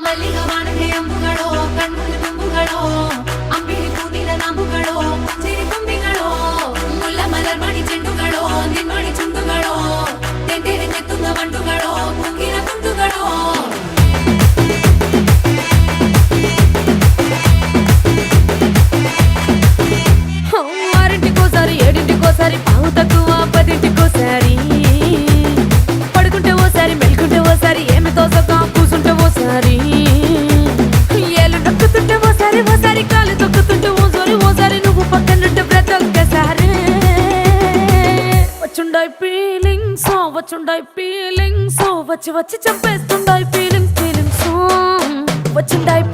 ಮಲ್ಲಿಗ ವಾಣಗೆ ಅಂಬುಗಳೋ ಕಣ್ಮುಳು ತುಂಬುಗಳೋ ಅಂಬಿಳಿ ಕೂದಿನ ನಾಂಬುಗಳೋ ಸಿರಿ ಕೊಂಬಿಗಳೋ ಮುಲ್ಲ ಮಲರ್ ಮಣಿ ಚೆಂಡುಗಳೋ ನಿನ್ಮಣಿ ಚುಂಡುಗಳೋ ತೆಂಡೆರೆ ನೆತ್ತುಂಗ ಮಂಡುಗಳೋ ಕುಂಗಿನ ತುಂಡುಗಳೋ ఆరింటికోసారి ఏడింటికోసారి పావు తక్కువ పదింటికోసారి పడుకుంటే ఓసారి మెలుకుంటే ఓసారి ఏమి తోసక కూసుంటే ఓసారి ఏళ్ళు నొక్కుతుంటే ఓసారి ఓసారి కాలు తొక్కుతుంటే ఓసారి నువ్వు పక్కనుంటే బ్రతొక్కసారి వచ్చుండాయి ఫీలింగ్స్ వచ్చి వచ్చి చంపేస్తుండాయి ఫీలింగ్స్ వచ్చిండాయి